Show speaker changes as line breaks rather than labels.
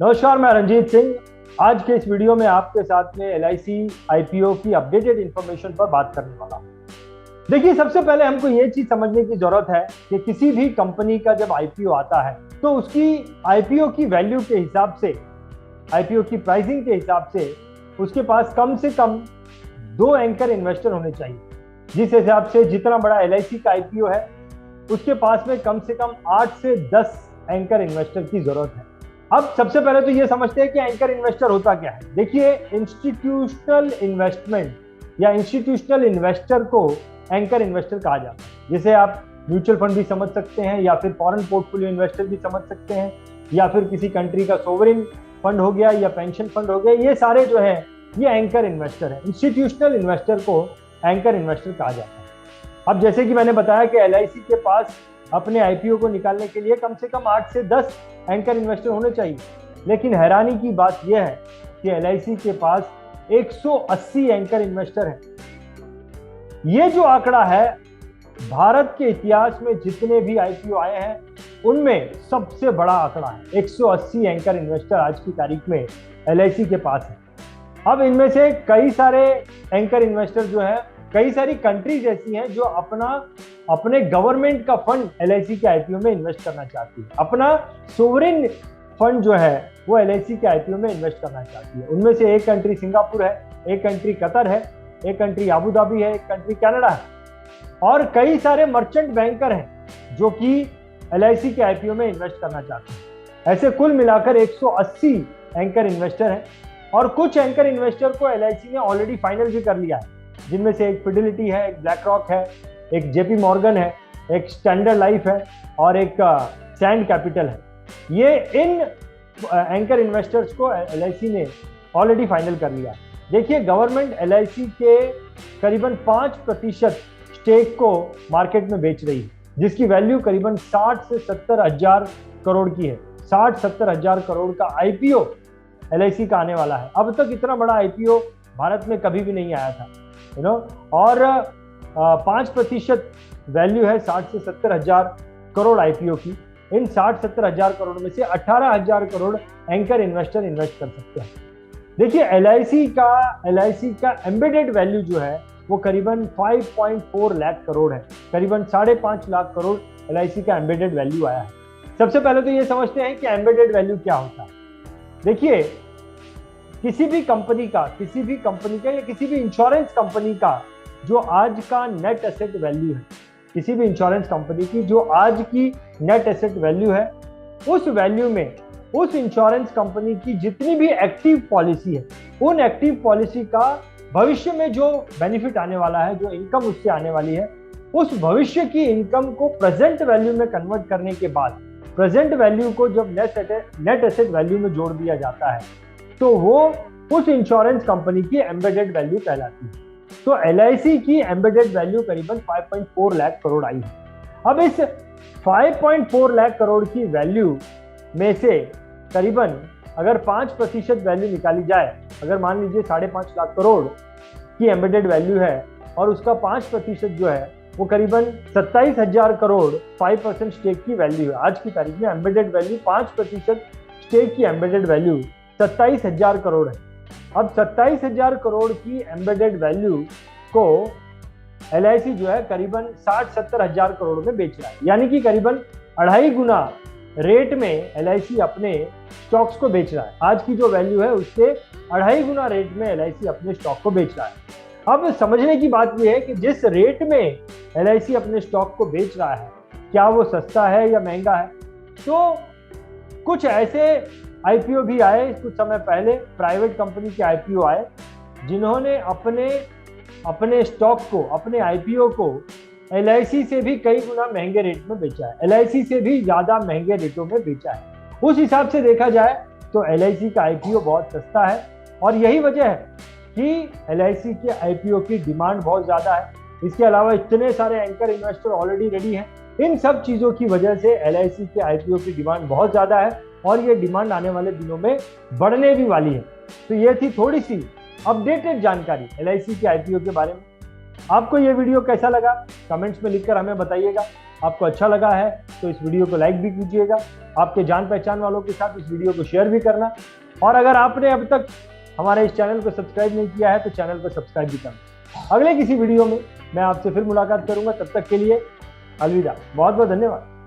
नमस्कार, मैं रंजीत सिंह। आज के इस वीडियो में आपके साथ में LIC IPO की अपडेटेड इंफॉर्मेशन पर बात करने वाला हूं। देखिए, सबसे पहले हमको ये चीज समझने की जरूरत है कि किसी भी कंपनी का जब IPO आता है तो उसकी IPO की वैल्यू के हिसाब से, IPO की प्राइसिंग के हिसाब से उसके पास कम से कम 2 एंकर इन्वेस्टर होने चाहिए। जिस हिसाब से जितना बड़ा LIC का IPO है उसके पास में कम से कम 8 से 10 एंकर इन्वेस्टर की जरूरत है। अब सबसे पहले तो ये समझते हैं कि एंकर इन्वेस्टर होता क्या है। देखिए, इंस्टीट्यूशनल इन्वेस्टमेंट या इंस्टीट्यूशनल इन्वेस्टर को एंकर इन्वेस्टर कहा जाता है। जिसे आप म्यूचुअल फंड भी समझ सकते हैं, या फिर फॉरेन पोर्टफोलियो इन्वेस्टर भी समझ सकते हैं, या फिर किसी कंट्री का सोवरिन फंड हो गया या पेंशन फंड हो गया। ये सारे जो है ये एंकर इन्वेस्टर है। इंस्टीट्यूशनल इन्वेस्टर को एंकर इन्वेस्टर कहा जाता है। अब जैसे कि मैंने बताया कि LIC के पास अपने IPO को निकालने के लिए कम से कम 8 से 10 एंकर इन्वेस्टर होने चाहिए, लेकिन हैरानी की बात यह है कि LIC के पास 180 एंकर इन्वेस्टर हैं। ये जो आंकड़ा है भारत के इतिहास में जितने भी IPO आए हैं उनमें सबसे बड़ा आंकड़ा है। 180 एंकर इन्वेस्टर आज की तारीख में LIC के पास है। अब इनमें से कई सारे एंकर इन्वेस्टर जो है, कई सारी कंट्रीज ऐसी हैं जो अपने गवर्नमेंट का फंड LIC के IPO में इन्वेस्ट करना चाहती है। अपना सोवरिन फंड जो है वो LIC के IPO में इन्वेस्ट करना चाहती है। उनमें से एक कंट्री सिंगापुर है, एक कंट्री कतर है, एक कंट्री अबू धाबी है, एक कंट्री कनाडा है, और कई सारे मर्चेंट बैंकर हैं जो कि LIC के IPO में इन्वेस्ट करना चाहते हैं। ऐसे कुल मिलाकर 180 एंकर इन्वेस्टर हैं, और कुछ एंकर इन्वेस्टर को LIC ने ऑलरेडी फाइनल भी कर लिया है, जिनमें से एक फिडेलिटी है, एक ब्लैक रॉक है, एक JP मॉर्गन है, एक स्टैंडर्ड लाइफ है, और एक सैंड कैपिटल है। ये इन एंकर इन्वेस्टर्स को LIC ने ऑलरेडी फाइनल कर लिया है। देखिए, गवर्नमेंट LIC के करीबन 5% स्टेक को मार्केट में बेच रही है, जिसकी वैल्यू करीबन 60 से 70 हजार करोड़ की है। 60-70 हजार करोड़ का IPO LIC का आने वाला है। अब तक इतना बड़ा IPO भारत में कभी भी नहीं आया था, और 5% वैल्यू है 60 से 70 हजार करोड़ IPO की। इन 60-70 हजार करोड़ में से 18 हजार करोड़ एंकर इन्वेस्टर इन्वेस्ट कर सकते हैं। देखिए, LIC का एम्बेडेड वैल्यू जो है वो करीबन 5.4 लाख करोड़ है। करीबन 5.5 लाख करोड़ LIC का एम्बेडेड वैल्यू आया है। सबसे पहले तो ये समझते हैं कि एम्बेडेड वैल्यू क्या होता है। देखिए, किसी भी कंपनी का या किसी भी इंश्योरेंस कंपनी का जो आज का नेट एसेट वैल्यू है, किसी भी इंश्योरेंस कंपनी की जो आज की नेट एसेट वैल्यू है, उस वैल्यू में उस इंश्योरेंस कंपनी की जितनी भी एक्टिव पॉलिसी है, उन एक्टिव पॉलिसी का भविष्य में जो बेनिफिट आने वाला है, जो इनकम उससे आने वाली है, उस भविष्य की इनकम को प्रेजेंट वैल्यू में कन्वर्ट करने के बाद प्रेजेंट वैल्यू को जब नेट एसेट वैल्यू में जोड़ दिया जाता है तो वो उस इंश्योरेंस कंपनी की एम्बेडेड वैल्यू कहलाती है। तो LIC की एम्बेडेड वैल्यू करीबन 5.4 लाख करोड़ आई है। अब इस 5.4 लाख करोड़ की वैल्यू में से करीबन अगर 5% वैल्यू निकाली जाए, अगर मान लीजिए 5.5 लाख करोड़ की एम्बेडेड वैल्यू है और उसका 5% जो है वो करीबन 27 हजार करोड़ 5% स्टेक की वैल्यू है। आज की तारीख में एम्बेडेड वैल्यू 5% स्टेक की एम्बेडेड वैल्यू 27 हजार करोड़ है। अब 27 हजार करोड़ की एम्बेडेड वैल्यू को LIC जो है करीबन 60-70 हजार करोड़ में बेच रहा है, यानी कि करीबन 2.5 गुना रेट में LIC अपने स्टॉक्स को बेच रहा है। आज की जो वैल्यू है उससे 2.5 गुना रेट में LIC अपने स्टॉक को बेच रहा है। अब समझने की बात यह है कि जिस रेट में LIC अपने स्टॉक को बेच रहा है, क्या वो सस्ता है या महंगा है। तो कुछ ऐसे IPO भी आए कुछ समय पहले, प्राइवेट कंपनी के IPO आए जिन्होंने अपने स्टॉक को, अपने IPO को LIC से भी कई गुना महंगे रेट में बेचा है, LIC से भी ज्यादा महंगे रेटों में बेचा है। उस हिसाब से देखा जाए तो LIC का IPO बहुत सस्ता है, और यही वजह है कि LIC के IPO की डिमांड बहुत ज्यादा है। इसके अलावा इतने सारे एंकर इन्वेस्टर ऑलरेडी रेडी हैं। इन सब चीजों की वजह से LIC के IPO की डिमांड बहुत ज्यादा है, और ये डिमांड आने वाले दिनों में बढ़ने भी वाली है। तो ये थी थोड़ी सी अपडेटेड जानकारी LIC के IPO के बारे में। आपको ये वीडियो कैसा लगा कमेंट्स में लिखकर हमें बताइएगा। आपको अच्छा लगा है तो इस वीडियो को लाइक भी कीजिएगा, आपके जान पहचान वालों के साथ इस वीडियो को शेयर भी करना, और अगर आपने अब तक हमारे इस चैनल को सब्सक्राइब नहीं किया है तो चैनल को सब्सक्राइब भी करना। अगले किसी वीडियो में मैं आपसे फिर मुलाकात करूंगा, तब तक के लिए अलविदा, बहुत बहुत धन्यवाद।